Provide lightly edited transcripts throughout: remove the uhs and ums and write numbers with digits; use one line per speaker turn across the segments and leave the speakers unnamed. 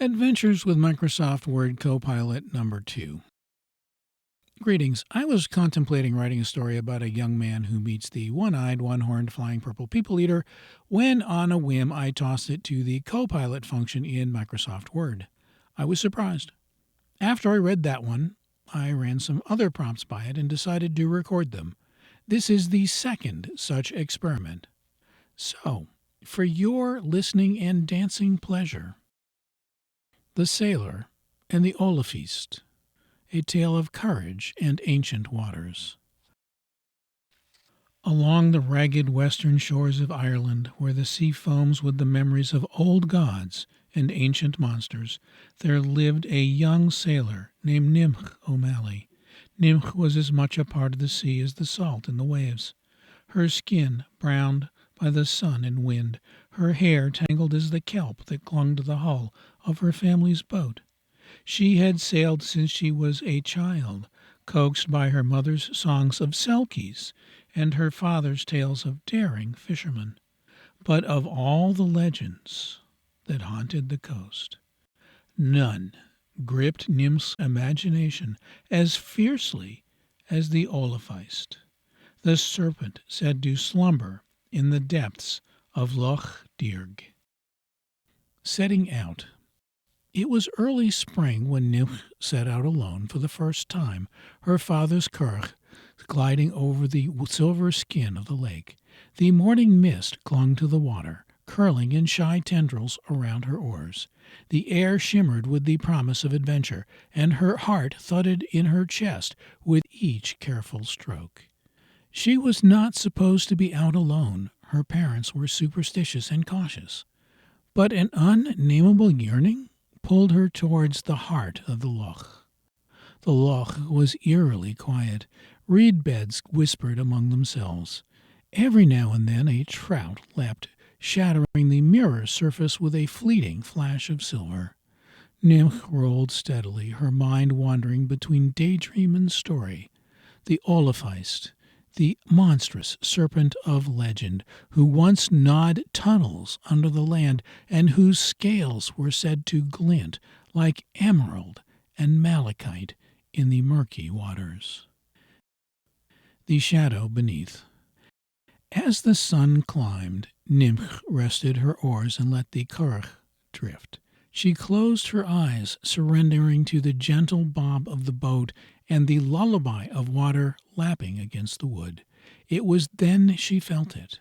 Adventures with Microsoft Word Copilot number 2. Greetings. I was contemplating writing a story about a young man who meets the one-eyed, one-horned, flying purple people eater when, on a whim, I tossed it to the Copilot function in Microsoft Word. I was surprised. After I read that one, I ran some other prompts by it and decided to record them. This is the second such experiment. So, for your listening and dancing pleasure, The Sailor and the Oilliphéist, a tale of courage and ancient waters. Along the ragged western shores of Ireland, where the sea foams with the memories of old gods and ancient monsters, there lived a young sailor named Nimh O'Malley. Nimh was as much a part of the sea as the salt in the waves. Her skin browned by the sun and wind, her hair tangled as the kelp that clung to the hull of her family's boat. She had sailed since she was a child, coaxed by her mother's songs of selkies and her father's tales of daring fishermen. But of all the legends that haunted the coast, none gripped Nimh's imagination as fiercely as the Oilliphéist, the serpent said to slumber in the depths of Loch Dearg. Setting out. It was early spring when Nimh set out alone for the first time, her father's curragh gliding over the silver skin of the lake. The morning mist clung to the water, curling in shy tendrils around her oars. The air shimmered with the promise of adventure, and her heart thudded in her chest with each careful stroke. She was not supposed to be out alone. Her parents were superstitious and cautious. But an unnameable yearning pulled her towards the heart of the loch. The loch was eerily quiet. Reed beds whispered among themselves. Every now and then a trout leapt, shattering the mirror surface with a fleeting flash of silver. Nimh rolled steadily, her mind wandering between daydream and story. The Oilliphéist, the monstrous serpent of legend, who once gnawed tunnels under the land and whose scales were said to glint like emerald and malachite in the murky waters. The shadow beneath. As the sun climbed, Nimh rested her oars and let the curragh drift. She closed her eyes, surrendering to the gentle bob of the boat and the lullaby of water lapping against the wood. It was then she felt it,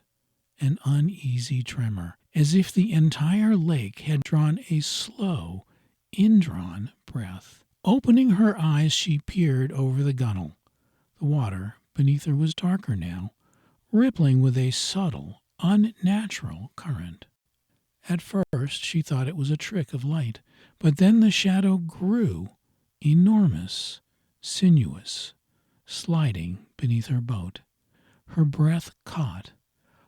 an uneasy tremor, as if the entire lake had drawn a slow, indrawn breath. Opening her eyes, she peered over the gunwale. The water beneath her was darker now, rippling with a subtle, unnatural current. At first she thought it was a trick of light, but then the shadow grew, enormous, sinuous, sliding beneath her boat. Her breath caught.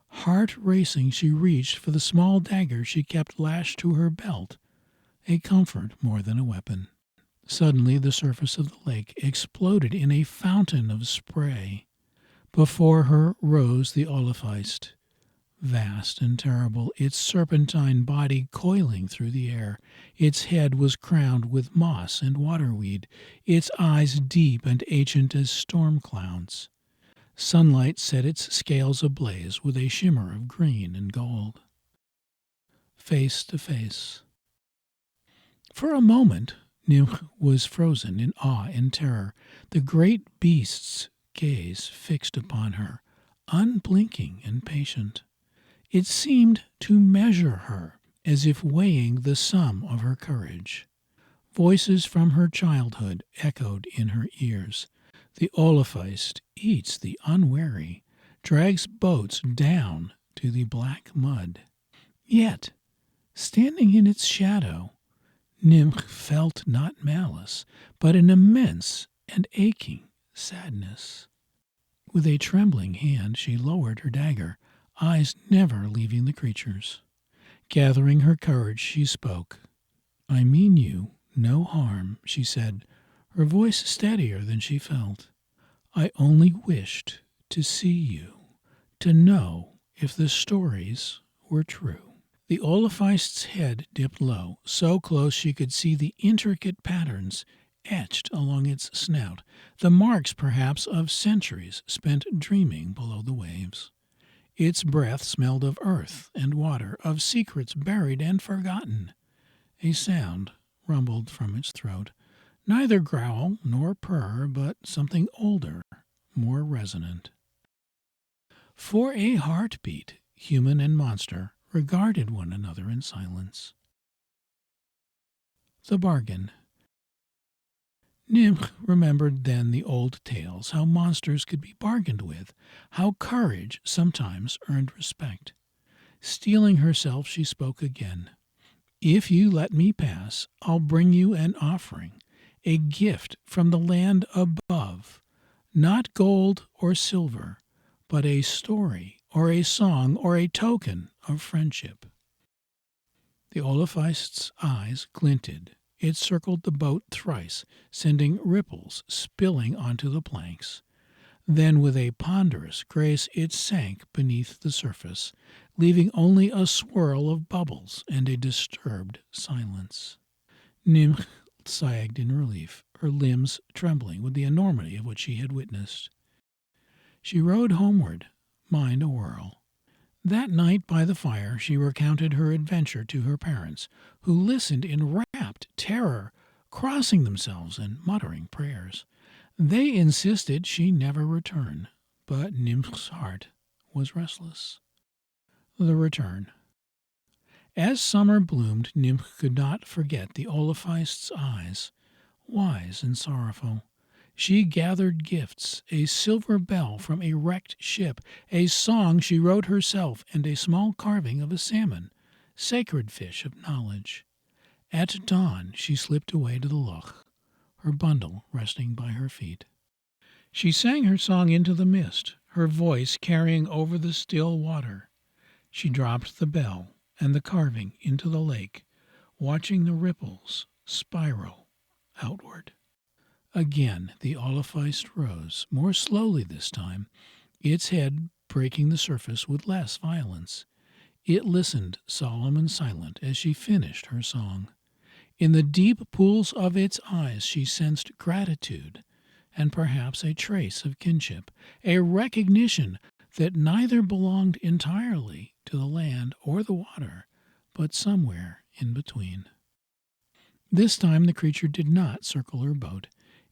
Heart racing, she reached for the small dagger she kept lashed to her belt, a comfort more than a weapon. Suddenly the surface of the lake exploded in a fountain of spray. Before her rose the Oilliphéist, vast and terrible, its serpentine body coiling through the air. Its head was crowned with moss and waterweed, its eyes deep and ancient as storm clouds. Sunlight set its scales ablaze with a shimmer of green and gold. Face to face. For a moment, Nimh was frozen in awe and terror, the great beast's gaze fixed upon her, unblinking and patient. It seemed to measure her, as if weighing the sum of her courage. Voices from her childhood echoed in her ears. The Oilliphéist eats the unwary, drags boats down to the black mud. Yet, standing in its shadow, Nimh felt not malice, but an immense and aching sadness. With a trembling hand she lowered her dagger, eyes never leaving the creatures. Gathering her courage, she spoke. "I mean you no harm," she said, her voice steadier than she felt. "I only wished to see you, to know if the stories were true." The Oilliphéist's head dipped low, so close she could see the intricate patterns etched along its snout, the marks perhaps of centuries spent dreaming below the waves. Its breath smelled of earth and water, of secrets buried and forgotten. A sound rumbled from its throat, neither growl nor purr, but something older, more resonant. For a heartbeat, human and monster regarded one another in silence. The bargain. Nymph remembered then the old tales, how monsters could be bargained with, how courage sometimes earned respect. Steeling herself, she spoke again. If you let me pass, I'll bring you an offering, a gift from the land above, not gold or silver, but a story or a song or a token of friendship. The Oilliphéist's eyes glinted. It circled the boat thrice, sending ripples spilling onto the planks. Then with a ponderous grace it sank beneath the surface, leaving only a swirl of bubbles and a disturbed silence. Nymph sagged in relief, her limbs trembling with the enormity of what she had witnessed. She rode homeward, mind a-whirl. That night by the fire she recounted her adventure to her parents, who listened in rapt terror, crossing themselves and muttering prayers. They insisted she never return, but Nymph's heart was restless. The return. As summer bloomed, Nymph could not forget the Oilliphéist's eyes, wise and sorrowful. She gathered gifts, a silver bell from a wrecked ship, a song she wrote herself, and a small carving of a salmon, sacred fish of knowledge. At dawn she slipped away to the loch, her bundle resting by her feet. She sang her song into the mist, her voice carrying over the still water. She dropped the bell and the carving into the lake, watching the ripples spiral outward. Again the Oilliphéist rose, more slowly this time, its head breaking the surface with less violence. It listened solemn and silent as she finished her song. In the deep pools of its eyes she sensed gratitude and perhaps a trace of kinship, a recognition that neither belonged entirely to the land or the water, but somewhere in between. This time the creature did not circle her boat.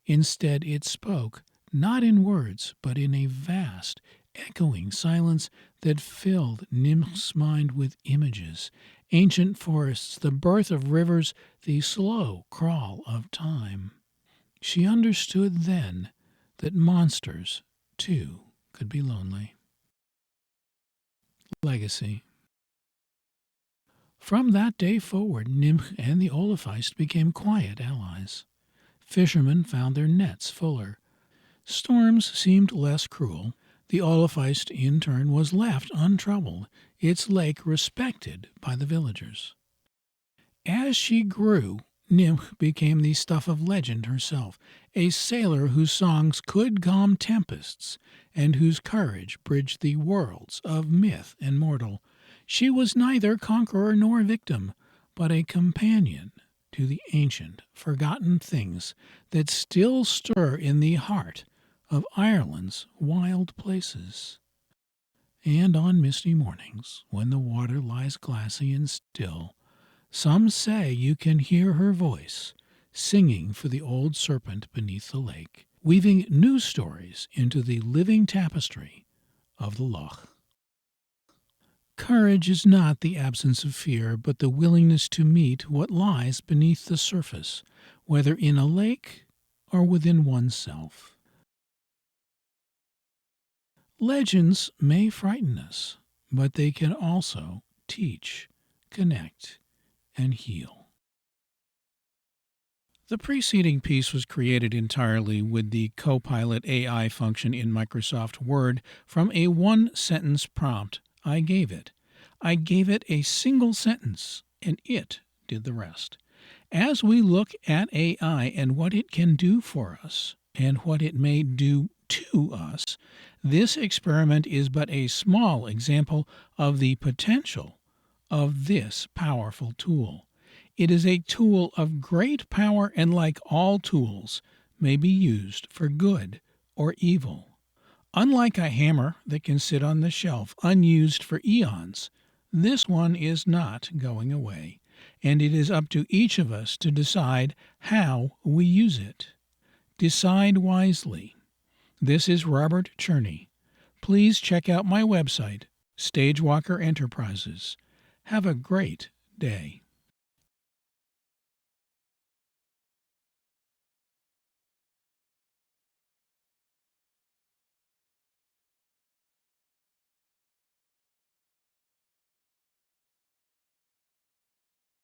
Instead it spoke, not in words, but in a vast, echoing silence that filled Nymph's mind with images, ancient forests, the birth of rivers, the slow crawl of time. She understood then that monsters, too, could be lonely. Legacy. From that day forward, Nymph and the Oilliphéist became quiet allies. Fishermen found their nets fuller. Storms seemed less cruel. The Oilliphéist, in turn, was left untroubled, its lake respected by the villagers. As she grew, Nymph became the stuff of legend herself, a sailor whose songs could calm tempests, and whose courage bridged the worlds of myth and mortal. She was neither conqueror nor victim, but a companion to the ancient, forgotten things that still stir in the heart of Ireland's wild places. And on misty mornings, when the water lies glassy and still, some say you can hear her voice singing for the old serpent beneath the lake, weaving new stories into the living tapestry of the loch. Courage is not the absence of fear, but the willingness to meet what lies beneath the surface, whether in a lake or within oneself. Legends may frighten us, but they can also teach, connect, and heal. The preceding piece was created entirely with the Copilot AI function in Microsoft Word from a one-sentence prompt I gave it. I gave it a single sentence, and it did the rest. As we look at AI and what it can do for us, and what it may do to us, this experiment is but a small example of the potential of this powerful tool. It is a tool of great power and, like all tools, may be used for good or evil. Unlike a hammer that can sit on the shelf unused for eons, this one is not going away, and it is up to each of us to decide how we use it. Decide wisely. This is Robert Cherny. Please check out my website, Stagewalker Enterprises. Have a great day.